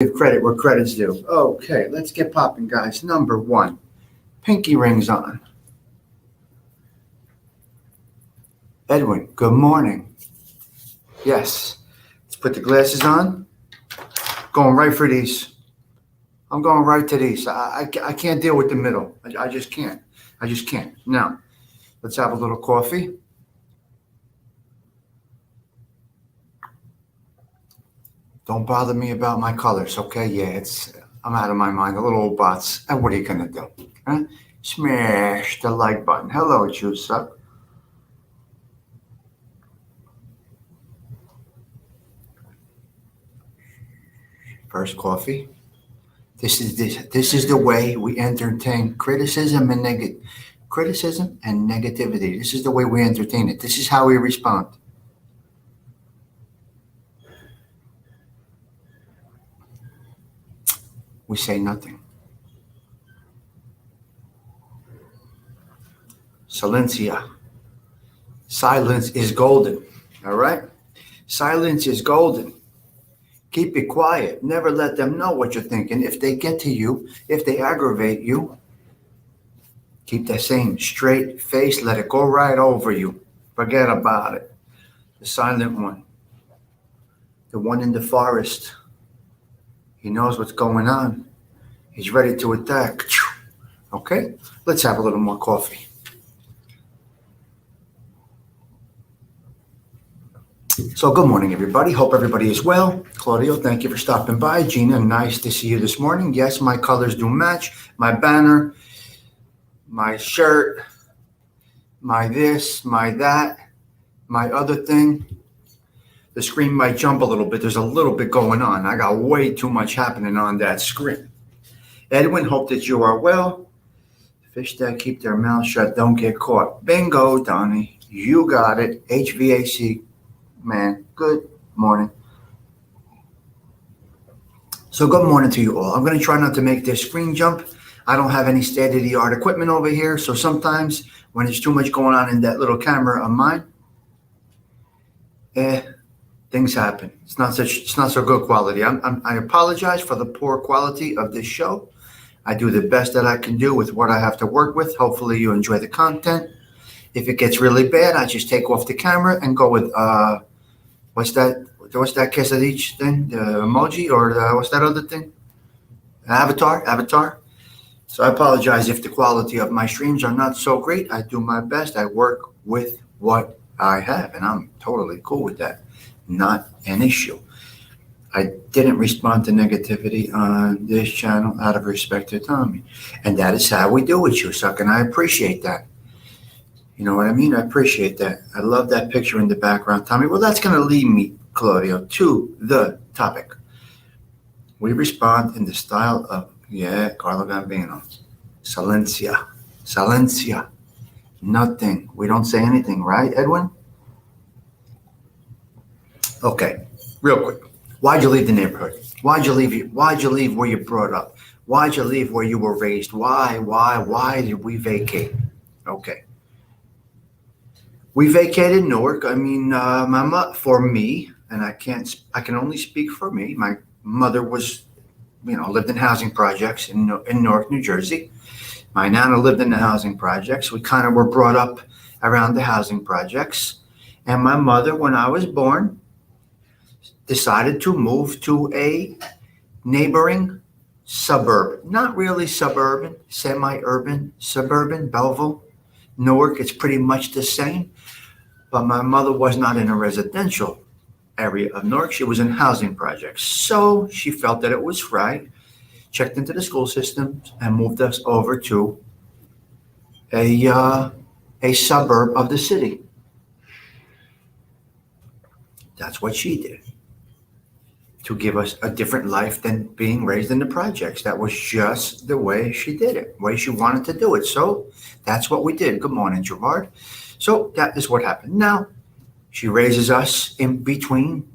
Give credit where credit's due. Okay, let's get popping, guys. Number one, pinky rings on. Edwin, good morning. Yes, let's put the glasses on. Going right for these. I'm going right to these. I can't deal with the middle. I just can't. I just can't. Now, let's have a little coffee. Don't bother me about my colors, okay? Yeah, I'm out of my mind. The little old bots. And what are you gonna do? Huh? Smash the like button. Hello, Juice Up. First coffee. This is the way we entertain criticism and negativity. This is the way we entertain it. This is how we respond. We say nothing. Silencia. Silence is golden. All right? Silence is golden. Keep it quiet. Never let them know what you're thinking. If they get to you, if they aggravate you, keep that same straight face. Let it go right over you. Forget about it. The silent one. The one in the forest. He knows what's going on. He's ready to attack. Okay? Let's have a little more coffee. So good morning, everybody. Hope everybody is well. Claudio, thank you for stopping by. Gina, nice to see you this morning. Yes, my colors do match. My banner, my shirt, my this, my that, my other thing. The screen might jump a little bit. There's a little bit going on. I got way too much happening on that screen. Edwin, hope that you are well. Fish that keep their mouths shut don't get caught. Bingo, Donnie. You got it. HVAC. Man, good morning. So good morning to you all. I'm going to try not to make this screen jump. I don't have any state-of-the-art equipment over here, so sometimes when there's too much going on in that little camera of mine, things happen. It's not so good quality. I apologize for the poor quality of this show. I do the best that I can do with what I have to work with. Hopefully you enjoy the content. If it gets really bad, I just take off the camera and go with what's that quesadilla thing? The emoji or what's that other thing? Avatar. So I apologize if the quality of my streams are not so great. I do my best. I work with what I have, and I'm totally cool with that. Not an issue. I didn't respond to negativity on this channel out of respect to Tommy. And that is how we do it, Chuseok, and I appreciate that. You know what I mean? I appreciate that. I love that picture in the background, Tommy. Well, that's going to lead me, Claudio, to the topic. We respond in the style of, Carlo Gambino. Silencia. Nothing. We don't say anything, right, Edwin? Okay, real quick. Why'd you leave the neighborhood? Why'd you leave where you brought up? Why'd you leave where you were raised? Why did we vacate? Okay. We vacated Newark. I mean, for me, and I can only speak for me. My mother was, lived in housing projects in Newark, New Jersey. My nana lived in the housing projects. We kind of were brought up around the housing projects. And my mother, when I was born, decided to move to a neighboring suburb. Not really suburban, semi-urban, suburban, Belleville. Newark, it's pretty much the same. But my mother was not in a residential area of Newark. She was in housing projects. So she felt that it was right, checked into the school system, and moved us over to a suburb of the city. That's what she did, to give us a different life than being raised in the projects. That was just the way she did it, the way she wanted to do it. So that's what we did. Good morning, Gerard. So that is what happened. Now, she raises us in between,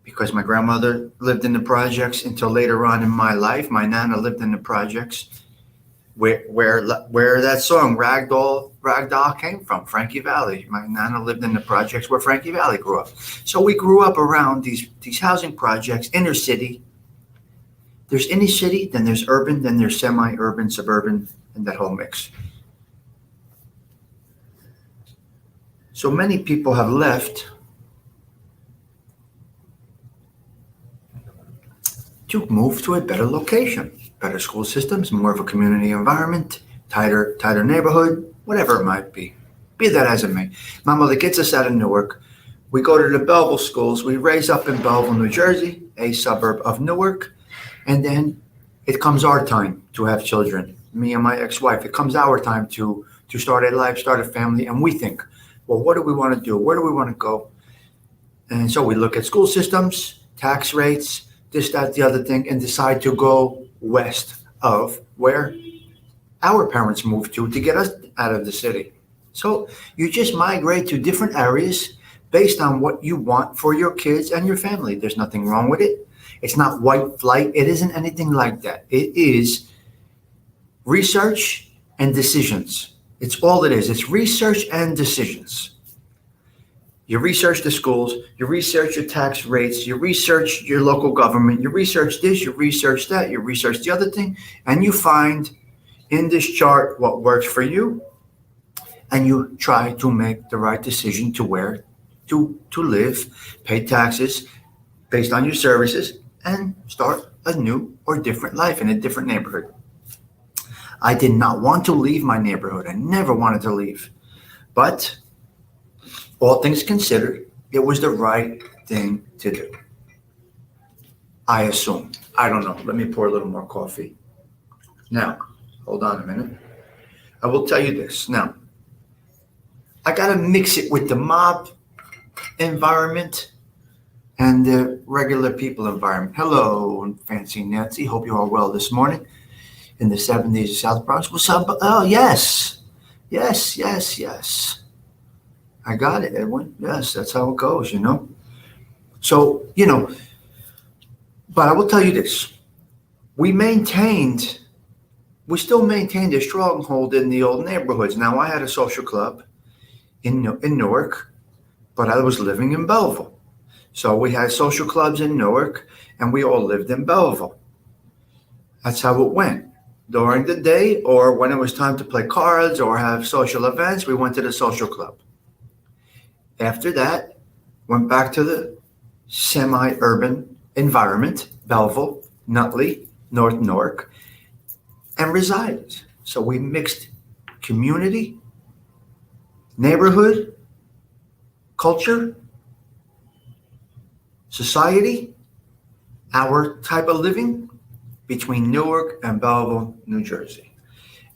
because my grandmother lived in the projects until later on in my life. My nana lived in the projects where that song Ragdoll came from, Frankie Valli. My nana lived in the projects where Frankie Valli grew up. So we grew up around these housing projects, inner city, There's inner city, then there's urban, then there's semi-urban, suburban, and that whole mix. So many people have left to move to a better location, better school systems, more of a community environment, tighter neighborhood, whatever it might be. Be that as it may. My mother gets us out of Newark. We go to the Belleville schools. We raise up in Belleville, New Jersey, a suburb of Newark. And then it comes our time to have children, me and my ex-wife. It comes our time to start a life, start a family. And we think, well, what do we want to do? Where do we want to go? And so we look at school systems, tax rates, this, that, the other thing, and decide to go west of where our parents moved to get us out of the city. So you just migrate to different areas based on what you want for your kids and your family. There's nothing wrong with it. It's not white flight. It isn't anything like that. It is research and decisions. It's all it is. It's research and decisions. You research the schools, you research your tax rates, you research your local government, you research this, you research that, you research the other thing, and you find in this chart what works for you, and you try to make the right decision to where to live, pay taxes based on your services, and start a new or different life in a different neighborhood. I did not want to leave my neighborhood. I never wanted to leave. But all things considered, it was the right thing to do. I assume. I don't know. Let me pour a little more coffee. Now, hold on a minute. I will tell you this. Now, I got to mix it with the mob environment and the regular people environment. Hello, Fancy Nancy. Hope you are well this morning in the 70s South Bronx. What's up? Oh, yes. Yes. I got it, Edwin. Yes, that's how it goes, you know. So, but I will tell you this. We still maintained a stronghold in the old neighborhoods. Now, I had a social club in Newark, but I was living in Belleville. So we had social clubs in Newark, and we all lived in Belleville. That's how it went. During the day, or when it was time to play cards or have social events, we went to the social club. After that, went back to the semi-urban environment, Belleville, Nutley, North Newark, and resided. So we mixed community, neighborhood, culture, society, our type of living between Newark and Belleville, New Jersey.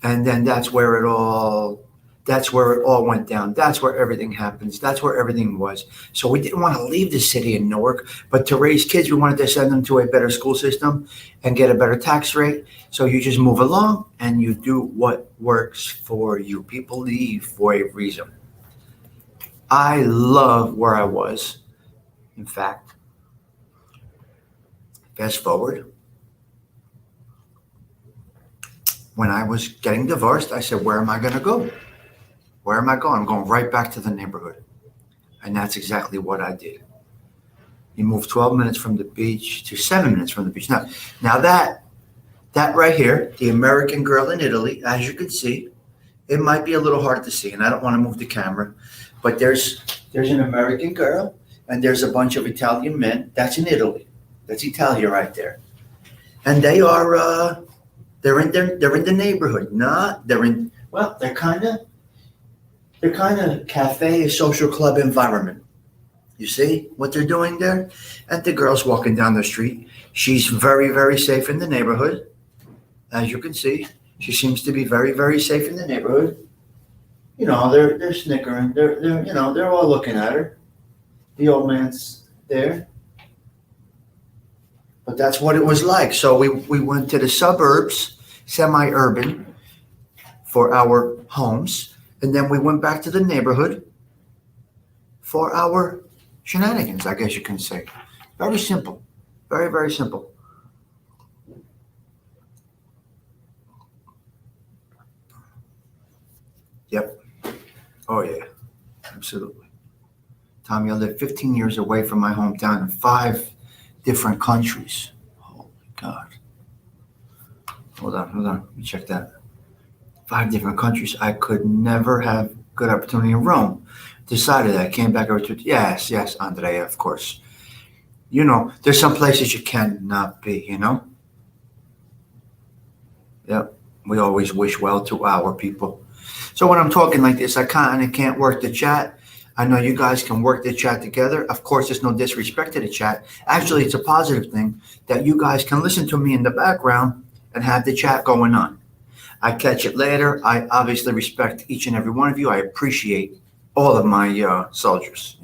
And then that's where it all went down. That's where everything happens. That's where everything was. So we didn't want to leave the city in Newark, but to raise kids, we wanted to send them to a better school system and get a better tax rate. So you just move along and you do what works for you. People leave for a reason. I love where I was. In fact, fast forward. When I was getting divorced, I said, where am I going to go? Where am I going? I'm going right back to the neighborhood. And that's exactly what I did. You move 12 minutes from the beach to 7 minutes from the beach. Now that right here, the American Girl in Italy, as you can see, it might be a little hard to see, and I don't want to move the camera, but there's an American girl, and there's a bunch of Italian men. That's in Italy. That's Italia right there. And they are, they're in the neighborhood. They're kind of cafe, social club environment. You see what they're doing there? And the girl's walking down the street. She's very, very safe in the neighborhood. As you can see, she seems to be very, very safe in the neighborhood. They're snickering. They're all looking at her. The old man's there. But that's what it was like. So we went to the suburbs, semi-urban, for our homes. And then we went back to the neighborhood for our shenanigans, I guess you can say. Very simple. Very, very simple. Yep. Oh, yeah. Absolutely. Tommy, I lived 15 years away from my hometown in 5 different countries. Holy God. Hold on. Let me check that. 5 different countries. I could never have good opportunity in Rome. Decided I came back over to, yes, Andrea, of course. There's some places you cannot be. Yep. We always wish well to our people. So when I'm talking like this, I kind of can't work the chat. I know you guys can work the chat together. Of course, there's no disrespect to the chat. Actually, it's a positive thing that you guys can listen to me in the background and have the chat going on. I catch it later. I obviously respect each and every one of you. I appreciate all of my soldiers.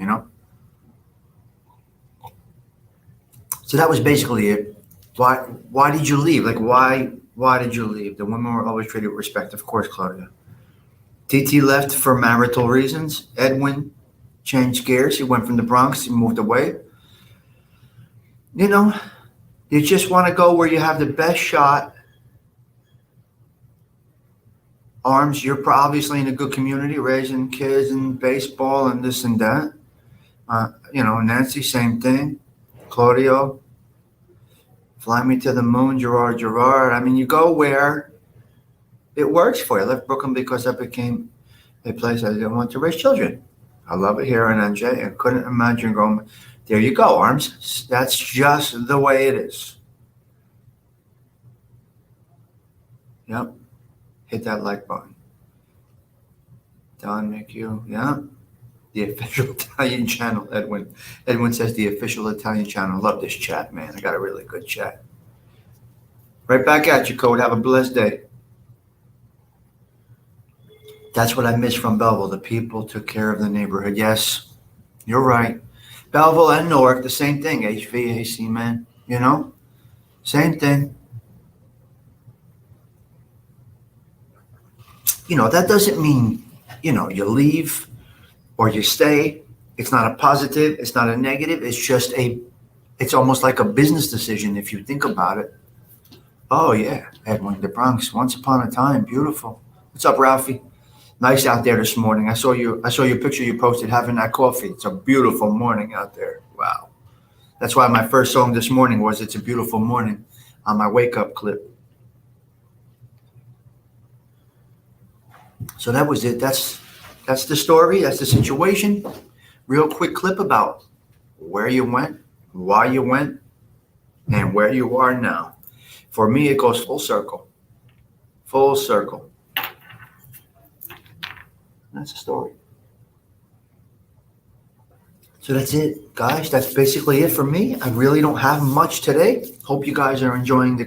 So that was basically it. Why did you leave? Like, why did you leave? The women were always treated with respect. Of course, Claudia. TT left for marital reasons. Edwin changed gears. He went from the Bronx. He moved away. You just want to go where you have the best shot. Arms, you're obviously in a good community, raising kids and baseball and this and that. Nancy, same thing. Claudio, fly me to the moon. Gerard. I mean, you go where it works for you. I left Brooklyn because that became a place I didn't want to raise children. I love it here in NJ. I couldn't imagine going. There you go, Arms. That's just the way it is. Yep. Hit that like button. Don McHugh. Yeah. The official Italian channel, Edwin. Edwin says the official Italian channel. Love this chat, man. I got a really good chat. Right back at you, Code. Have a blessed day. That's what I miss from Belleville. The people took care of the neighborhood. Yes, you're right. Belleville and Newark, the same thing. HVAC, man. Same thing. That doesn't mean, you leave or you stay. It's not a positive. It's not a negative. It's almost like a business decision if you think about it. Oh, yeah. Edwin, the Bronx, once upon a time. Beautiful. What's up, Ralphie? Nice out there this morning. I saw your picture you posted having that coffee. It's a beautiful morning out there. Wow. That's why my first song this morning was It's a Beautiful Morning on my wake up clip. So that was it. That's the story. That's the situation. Real quick clip about where you went, why you went, and where you are now. For me, it goes full circle. Full circle. That's the story. So that's it, guys. That's basically it for me. I really don't have much today. Hope you guys are enjoying the